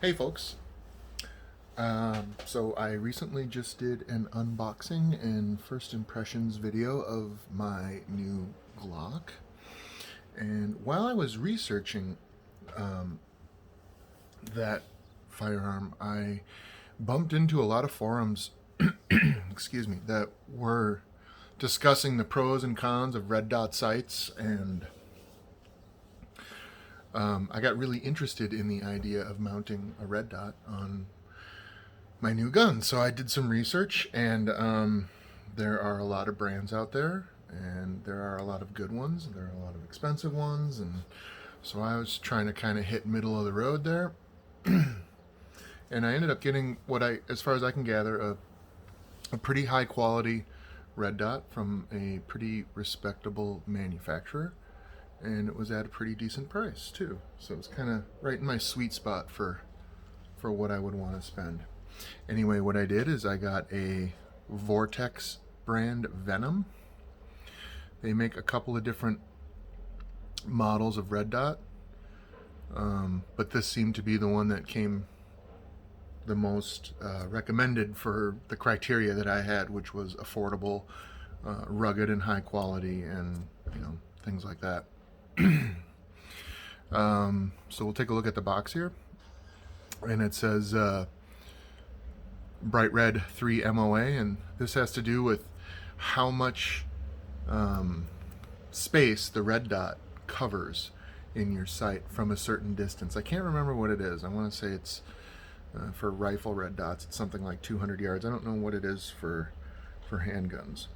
Hey folks. So I recently just did an unboxing and first impressions video of my new Glock. And while I was researching that firearm, I bumped into a lot of forums, excuse me, that were discussing the pros and cons of red dot sights, and I got really interested in the idea of mounting a red dot on my new gun. So I did some research, and there are a lot of brands out there, and there are a lot of good ones. There are a lot of expensive ones, and so I was trying to kind of hit middle of the road there. And I ended up getting as far as I can gather, a pretty high quality red dot from a pretty respectable manufacturer, and it was at a pretty decent price too. So it's kind of right in my sweet spot for what I would want to spend. Anyway, what I did is I got a Vortex brand Venom. They make a couple of different models of red dot, but this seemed to be the one that came the most recommended for the criteria that I had, which was affordable, rugged, and high quality, and things like that. So we'll take a look at the box here, and it says bright red 3 MOA, and this has to do with how much space the red dot covers in your sight from a certain distance. I can't remember what it is. I want to say it's for rifle red dots, it's something like 200 yards. I don't know what it is for handguns.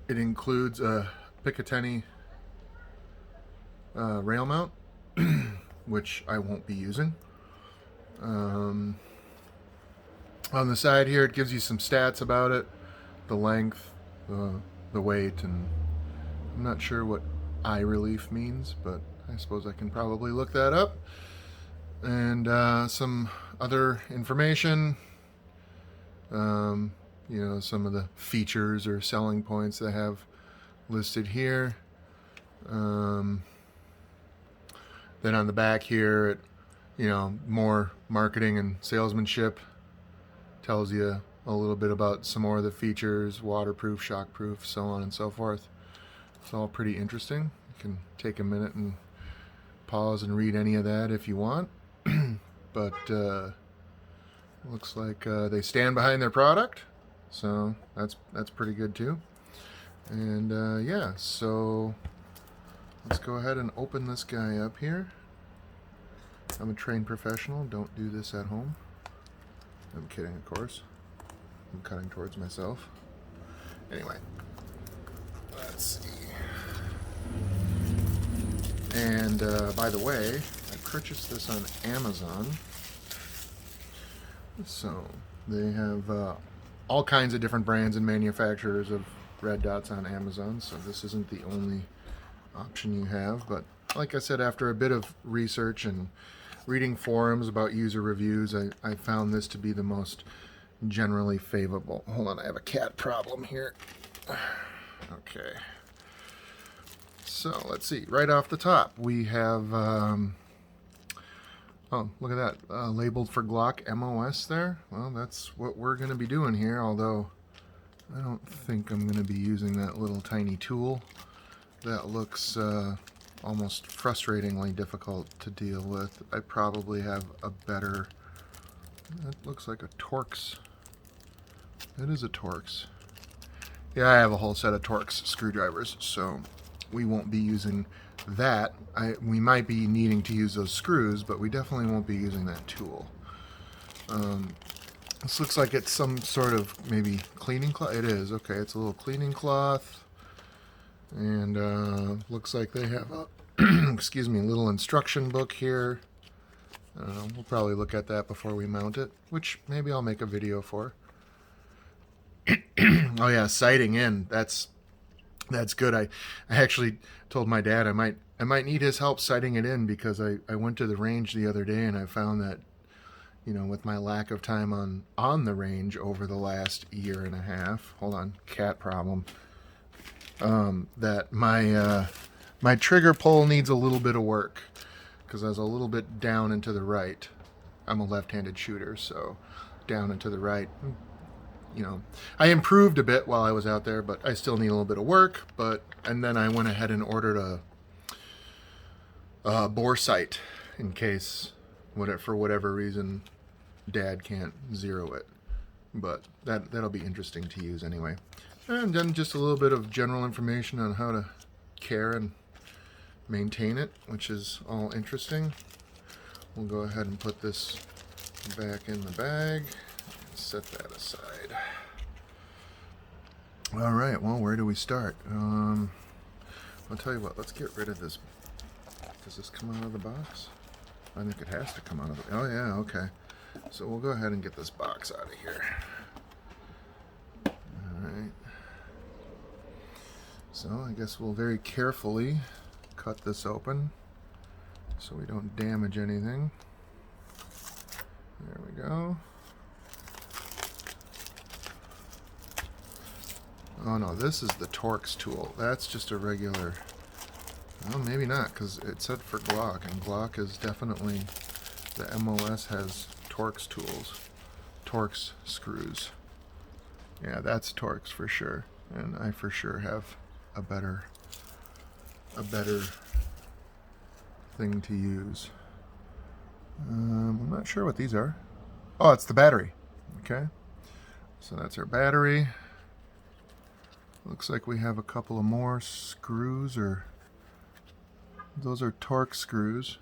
It includes a Picatinny rail mount, which I won't be using. On the side here, it gives you some stats about it, the length, the weight, and I'm not sure what eye relief means, but I suppose I can probably look that up. And some other information, some of the features or selling points they have listed here. Then on the back here, more marketing and salesmanship. Tells you a little bit about some more of the features, waterproof, shockproof, so on and so forth. It's all pretty interesting. You can take a minute and pause and read any of that if you want. But looks like they stand behind their product, so that's pretty good too. And yeah, so let's go ahead and open this guy up here. I'm a trained professional, don't do this at home. I'm kidding, of course. I'm cutting towards myself. Anyway, let's see. And by the way, I purchased this on Amazon. So they have all kinds of different brands and manufacturers of red dots on Amazon. So this isn't the only option you have. But like I said, after a bit of research and reading forums about user reviews, I found this to be the most generally favorable. Hold on, I have a cat problem here. Okay. So let's see. Right off the top, we have, oh, look at that, labeled for Glock MOS there. Well, that's what we're going to be doing here, although I don't think I'm going to be using that little tiny tool. That looks almost frustratingly difficult to deal with. I probably have a better, that looks like a Torx. It is a Torx. Yeah, I have a whole set of Torx screwdrivers, so we won't be using that. We might be needing to use those screws, but we definitely won't be using that tool. This looks like it's some sort of maybe cleaning cloth. It is, okay, it's a little cleaning cloth. And looks like they have a excuse me, little instruction book here. We'll probably look at that before we mount it, which maybe I'll make a video for. Oh yeah, sighting in. That's good. I actually told my dad I might need his help sighting it in, because I went to the range the other day and I found that, with my lack of time on the range over the last year and a half, hold on, cat problem, that my trigger pull needs a little bit of work. because I was a little bit down and to the right. I'm a left-handed shooter, so down and to the right. You know, I improved a bit while I was out there, but I still need a little bit of work. And then I went ahead and ordered a bore sight in case, for whatever reason, Dad can't zero it. But that'll be interesting to use anyway. And then just a little bit of general information on how to care and maintain it, which is all interesting. We'll go ahead and put this back in the bag and set that aside. All right, well, where do we start? I'll tell you what, let's get rid of this. Does this come out of the box? I think it has to come out of the... Oh yeah, okay. So we'll go ahead and get this box out of here. Alright. So I guess we'll very carefully cut this open so we don't damage anything. There we go. Oh no, this is the Torx tool. That's just a regular... Well, maybe not, because it said for Glock, and Glock is definitely... The MOS has Torx tools. Torx screws. Yeah, that's Torx for sure. And I for sure have a better thing to use. I'm not sure what these are. Oh, it's the battery. Okay. So that's our battery. Looks like we have a couple of more screws, or those are Torx screws.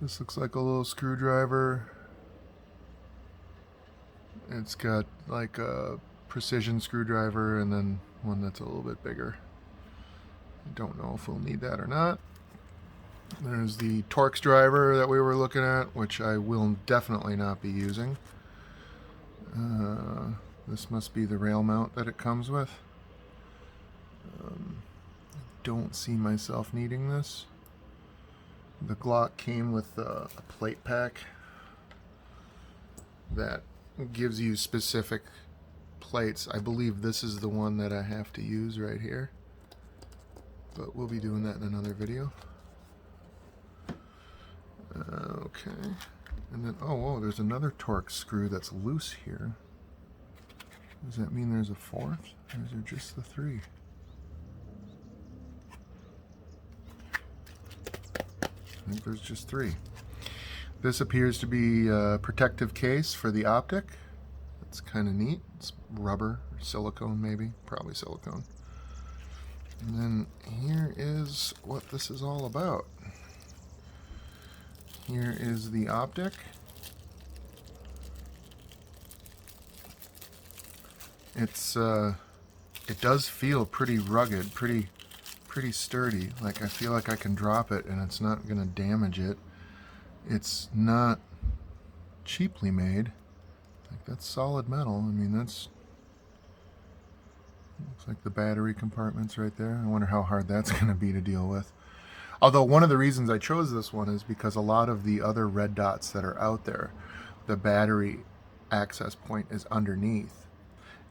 This looks like a little screwdriver. It's got like a precision screwdriver and then one that's a little bit bigger. I don't know if we'll need that or not. There's the Torx driver that we were looking at, which I will definitely not be using. This must be the rail mount that it comes with. Don't see myself needing this. The Glock came with a plate pack that gives you specific plates. I believe this is the one that I have to use right here, but we'll be doing that in another video. Okay, and then oh whoa, there's another Torx screw that's loose here. Does that mean there's a fourth, or is there just the three? I think there's just three. This appears to be a protective case for the optic. It's kind of neat. It's rubber or silicone, maybe, probably silicone. And then here is what this is all about. Here is the optic. It's it does feel pretty rugged, pretty sturdy. Like I feel like I can drop it and it's not gonna damage it. It's not cheaply made. Like that's solid metal. I mean, that's looks like the battery compartment's right there. I wonder how hard that's gonna be to deal with. Although one of the reasons I chose this one is because a lot of the other red dots that are out there, the battery access point is underneath.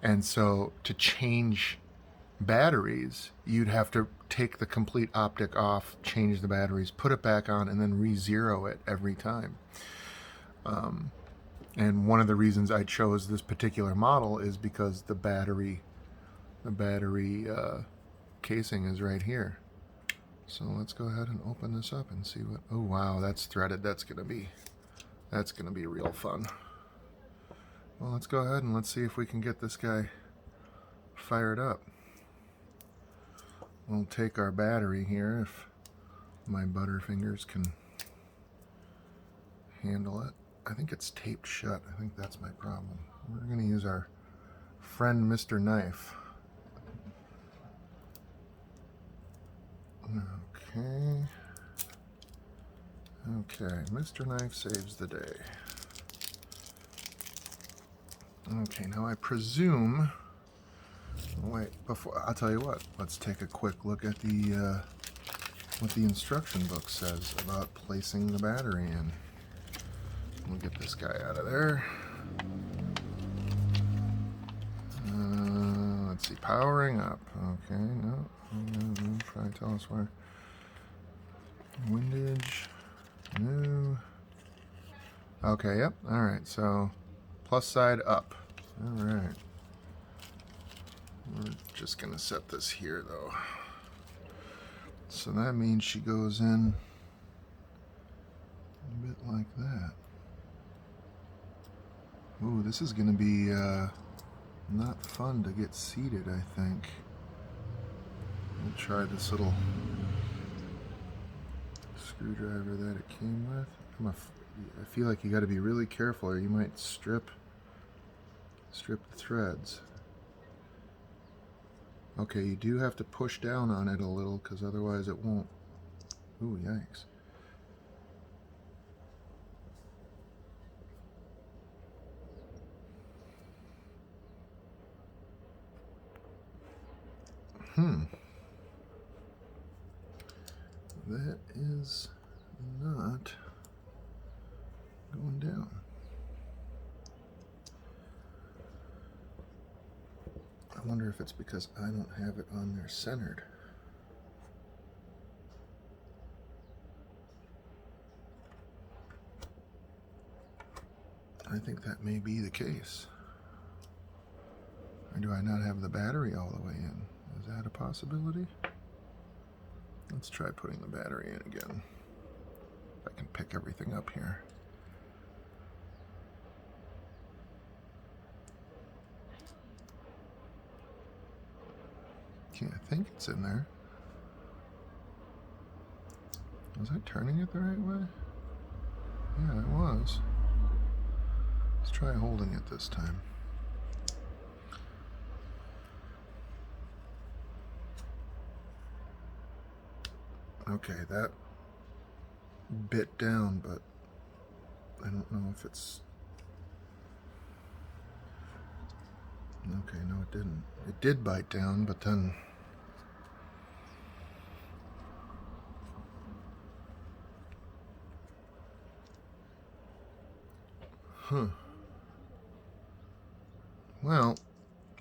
And so to change batteries, you'd have to take the complete optic off, change the batteries, put it back on, and then re-zero it every time. And one of the reasons I chose this particular model is because the battery casing is right here. So let's go ahead and open this up and see what. Oh wow, that's threaded. That's gonna be real fun. Well, let's go ahead and let's see if we can get this guy fired up. We'll take our battery here if my butterfingers can handle it. I think it's taped shut. I think that's my problem. We're going to use our friend Mr. Knife. Okay. Okay, Mr. Knife saves the day. Okay, now I presume... Wait, before I'll tell you what. Let's take a quick look at the what the instruction book says about placing the battery in. We'll get this guy out of there. Let's Let's see, powering up. Okay, no. Try to tell us where. Windage. New. Okay, yep. Alright, so plus side up. Alright. We're just going to set this here, though. So that means she goes in a bit like that. Ooh, this is going to be not fun to get seated, I think. We'll try this little screwdriver that it came with. I feel like you got to be really careful or you might strip the threads. Okay, you do have to push down on it a little because otherwise it won't. Ooh, yikes. That is not going down. I wonder if it's because I don't have it on there centered. I think that may be the case. Or do I not have the battery all the way in? Is that a possibility? Let's try putting the battery in again. If I can pick everything up here. Okay, I think it's in there. Was I turning it the right way? Yeah, it was. Let's try holding it this time. Okay, that bit down, but I don't know if it's... Okay, no it didn't. It did bite down, but then... Huh. Well,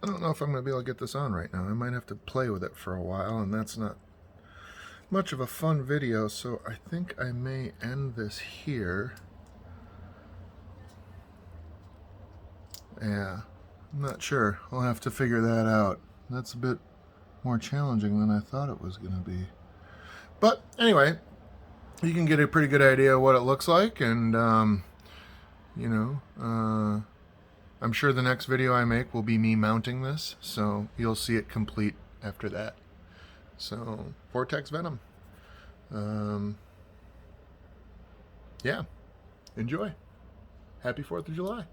I don't know if I'm going to be able to get this on right now. I might have to play with it for a while, and that's not much of a fun video, so I think I may end this here. Yeah, I'm not sure. I'll have to figure that out. That's a bit more challenging than I thought it was going to be. But anyway, you can get a pretty good idea of what it looks like, and you know, I'm sure the next video I make will be me mounting this, so you'll see it complete after that. So, Vortex Venom. Yeah, enjoy. Happy 4th of July.